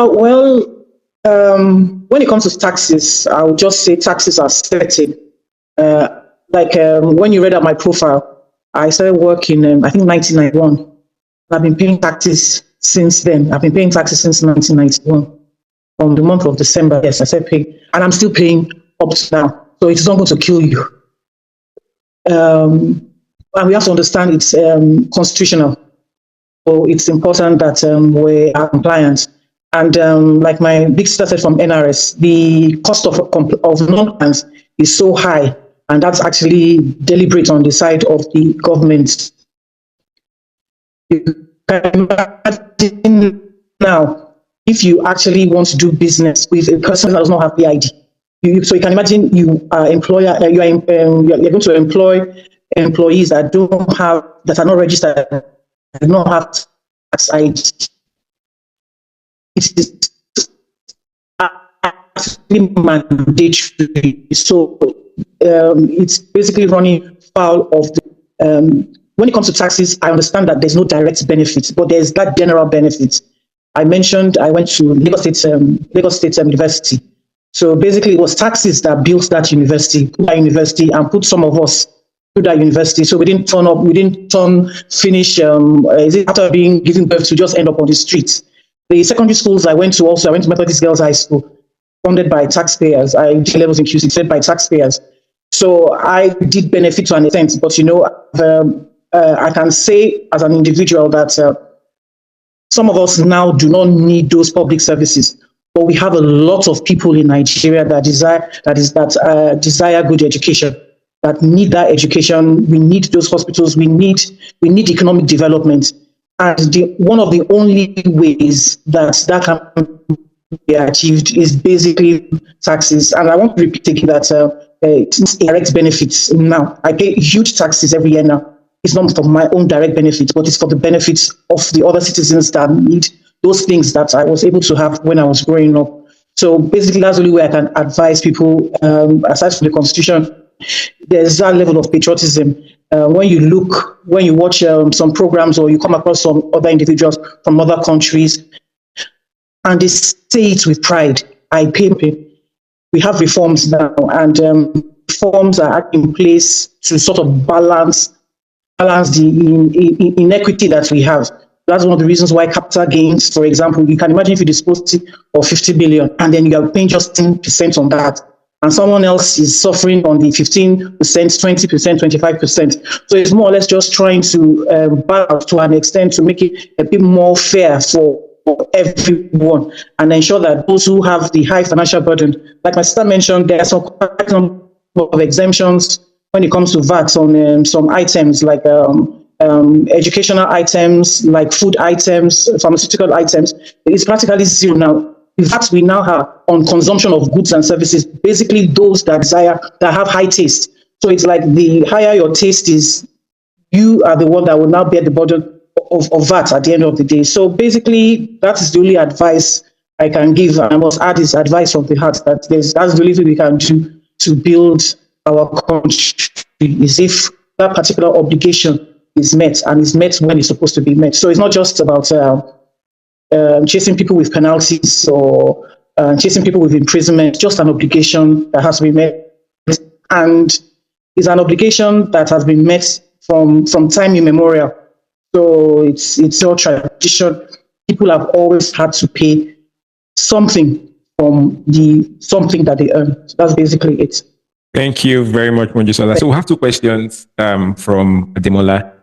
Well, when it comes to taxes, I would just say taxes are setting. When you read out my profile, I started working, I think 1991. I've been paying taxes since then. I've been paying taxes since 1991. From the month of December, yes, I started paying. And I'm still paying up to now. So it's not going to kill you. And we have to understand it's constitutional. So it's important that we are compliant. And like my big sister said from NRS, the cost of non-compliance is so high, and that's actually deliberate on the side of the government. You can imagine now, if you actually want to do business with a person that does not have the ID, so you can imagine you are employer, you're going to employ employees that are not registered, that do not have tax ID. It is actually mandatory. So it's basically running foul of the. When it comes to taxes, I understand that there's no direct benefit, but there's that general benefit. I mentioned I went to Lagos State University. So basically, it was taxes that built that university, and put some of us through that university. So we didn't finish. After being given birth to just end up on the streets. The secondary schools I went to Methodist Girls High School, funded by taxpayers. I did levels in QC, funded by taxpayers. So I did benefit to an extent, but I can say as an individual that some of us now do not need those public services, but we have a lot of people in Nigeria that desire good education, that need that education. We need those hospitals. We need economic development. And one of the only ways that can be achieved is basically taxes. And I want to repeat again that it's direct benefits now. I pay huge taxes every year now. It's not for my own direct benefit, but it's for the benefits of the other citizens that need those things that I was able to have when I was growing up. So basically, that's the only way I can advise people, aside from the Constitution. There's that level of patriotism. When you watch some programs, or you come across some other individuals from other countries, and they say it with pride, I pay. We have reforms now, and reforms are in place to sort of balance the inequity that we have. That's one of the reasons why capital gains, for example, you can imagine if you dispose of 50 billion and then you are paying just 10% on that, and someone else is suffering on the 15%, 20%, 25%. So it's more or less just trying to balance to an extent to make it a bit more fair for everyone, and ensure that those who have the high financial burden, like my sister mentioned, there are some number of exemptions when it comes to VAT on some items like educational items, like food items, pharmaceutical items. It's practically zero now. In fact, we now have on consumption of goods and services, basically those that have high taste. So it's like the higher your taste is, you are the one that will now bear the burden of VAT at the end of the day. So basically, that is the only advice I can give. I must add this advice from the heart that that's the only thing we can do to build our country, is if that particular obligation is met, and is met when it's supposed to be met. So it's not just about chasing people with penalties or chasing people with imprisonment. It's just an obligation that has to be met, and it's an obligation that has been met from time immemorial. So it's your tradition. People have always had to pay something from something that they earn. So that's basically it. Thank you very much, Mojisola. So we have two questions from Demola.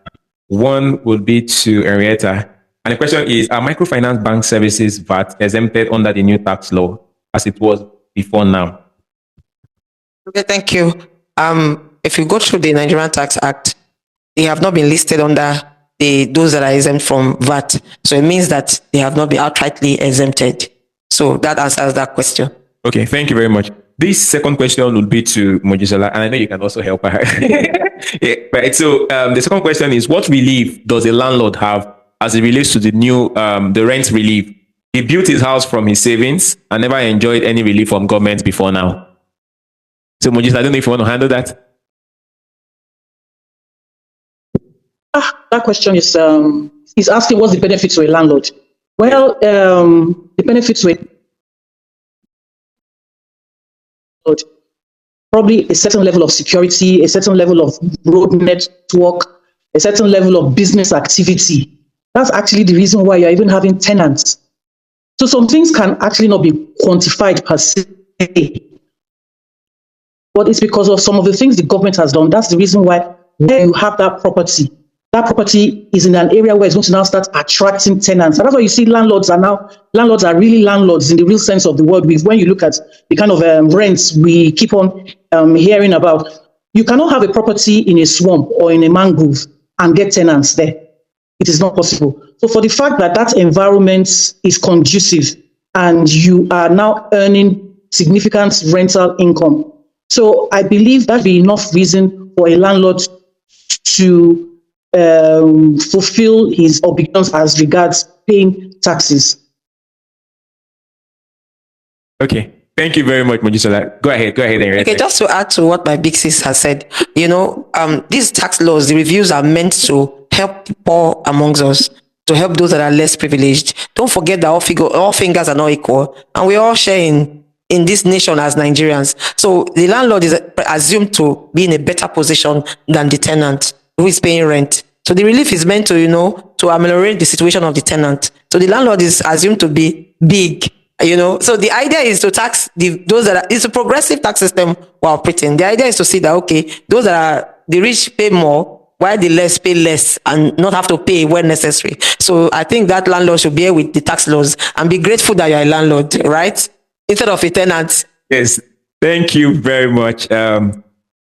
One would be to Henrietta. And the question is, are microfinance bank services VAT exempted under the new tax law as it was before now? Okay, thank you. If you go through the Nigerian Tax Act, they have not been listed under those that are exempt from VAT. So it means that they have not been outrightly exempted. So that answers that question. Okay, thank you very much. This second question will be to Mojisola, and I know you can also help her. Yeah, right. So the second question is, what relief does a landlord have as it relates to the new the rent relief? He built his house from his savings and never enjoyed any relief from government before now. So Mojisola, I don't know if you want to handle that. That question is asking what's the benefit to a landlord. Well, the benefits were probably a certain level of security, a certain level of road network, a certain level of business activity. That's actually the reason why you're even having tenants. So some things can actually not be quantified per se, but it's because of some of the things the government has done. That's the reason why when you have that property is in an area where it's going to now start attracting tenants. And that's why you see landlords are really landlords in the real sense of the word. When you look at the kind of rents we keep on hearing about, you cannot have a property in a swamp or in a mangrove and get tenants there. It is not possible. So for the fact that that environment is conducive and you are now earning significant rental income, so I believe that be enough reason for a landlord to fulfill his obligations as regards paying taxes. Okay. Thank you very much, Mojisola. Go ahead, Henrietta. Okay, just to add to what my big sis has said, these tax laws, the reviews are meant to help poor amongst us, to help those that are less privileged. Don't forget that all fingers are not equal, and we all share in this nation as Nigerians. So the landlord is assumed to be in a better position than the tenant who is paying rent. So the relief is meant to, to ameliorate the situation of the tenant. So the landlord is assumed to be big. So the idea is to tax it's a progressive tax system we're operating. The idea is to see that, okay, those that are the rich pay more, while the less pay less and not have to pay when necessary. So I think that landlord should bear with the tax laws and be grateful that you're a landlord, right? Instead of a tenant. Yes, thank you very much.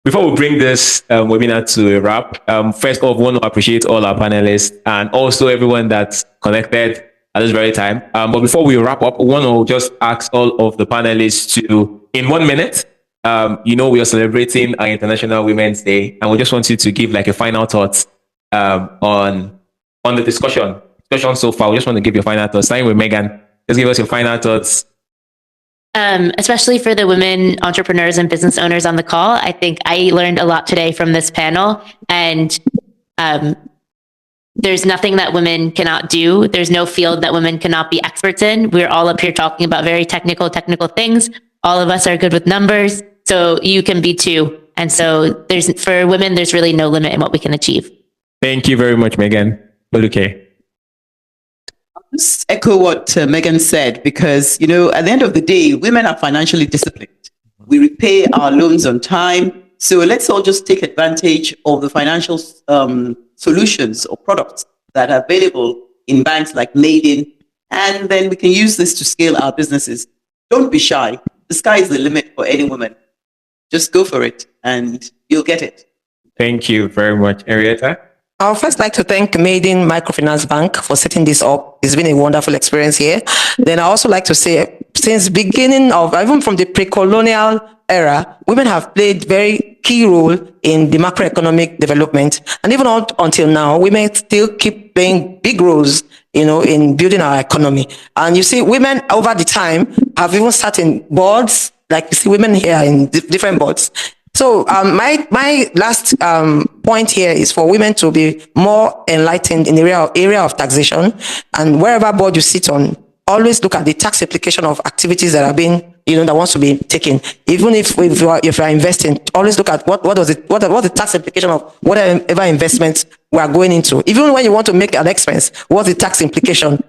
Before we bring this webinar to a wrap, first off, I want to appreciate all our panelists and also everyone that's connected at this very time. But before we wrap up, I want to just ask all of the panelists to, in 1 minute, we are celebrating our International Women's Day, and we just want you to give like a final thought on the discussion so far. We just want to give your final thoughts. Starting with Megan, just give us your final thoughts. Especially for the women entrepreneurs and business owners on the call, I think I learned a lot today from this panel, and there's nothing that women cannot do. There's no field that women cannot be experts in. We're all up here talking about very technical things. All of us are good with numbers, so you can be too. And so for women, there's really no limit in what we can achieve. Thank you very much, Megan. Oluke. Just echo what Megan said, because, at the end of the day, women are financially disciplined. We repay our loans on time. So let's all just take advantage of the financial solutions or products that are available in banks like Mayden, and then we can use this to scale our businesses. Don't be shy. The sky is the limit for any woman. Just go for it and you'll get it. Thank you very much, Henrietta. I would first like to thank Mayden Microfinance Bank for setting this up. It's been a wonderful experience here. Then I also like to say, since beginning of, even from the pre-colonial era, women have played very key role in the macroeconomic development. And even until now, women still keep playing big roles, in building our economy. And you see, women over the time have even sat in boards, like you see women here in different boards. So my last point here is for women to be more enlightened in the area of taxation, and wherever board you sit on, always look at the tax implication of activities that are being, that wants to be taken. Even if you are investing, always look at what the tax implication of whatever investments we are going into. Even when you want to make an expense, what's the tax implication?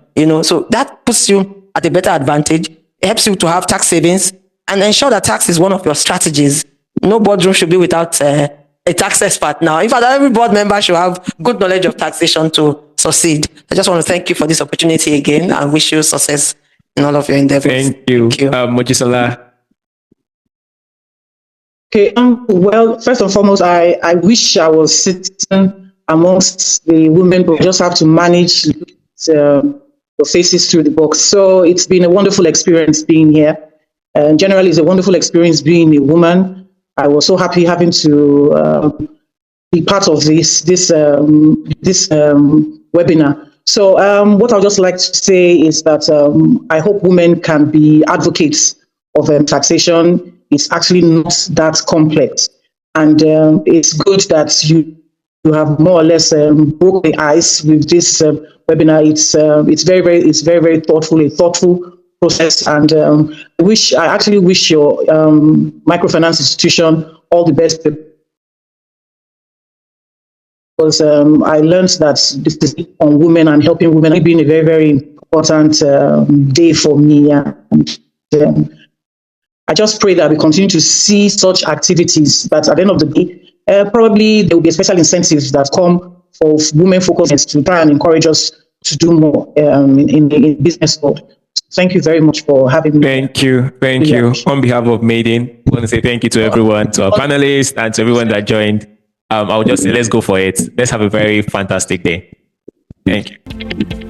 So that puts you at a better advantage. It helps you to have tax savings and ensure that tax is one of your strategies. No boardroom should be without a tax expert now. In fact, every board member should have good knowledge of taxation to succeed. I just want to thank you for this opportunity again and wish you success in all of your endeavors. Thank you. Mojisola. Okay, well, first and foremost, I wish I was sitting amongst the women, but just have to manage your faces through the box. So it's been a wonderful experience being here. And generally, it's a wonderful experience being a woman. I was so happy having to be part of this webinar. So what I'd just like to say is that I hope women can be advocates of taxation. It's actually not that complex. And it's good that you have more or less broke the ice with this webinar. It's very thoughtful, a thoughtful process, and I actually wish your microfinance institution all the best, because I learned that this is on women and helping women. It's been a very important day for me, and I just pray that we continue to see such activities, that at the end of the day, probably there will be special incentives that come for women focused to try and encourage us to do more in the business world. Thank you very much for having me. Thank you. On behalf of Mayden, I want to say thank you to everyone, to our panelists, and to everyone that joined. I'll just say, let's go for it. Let's have a very fantastic day. Thank you.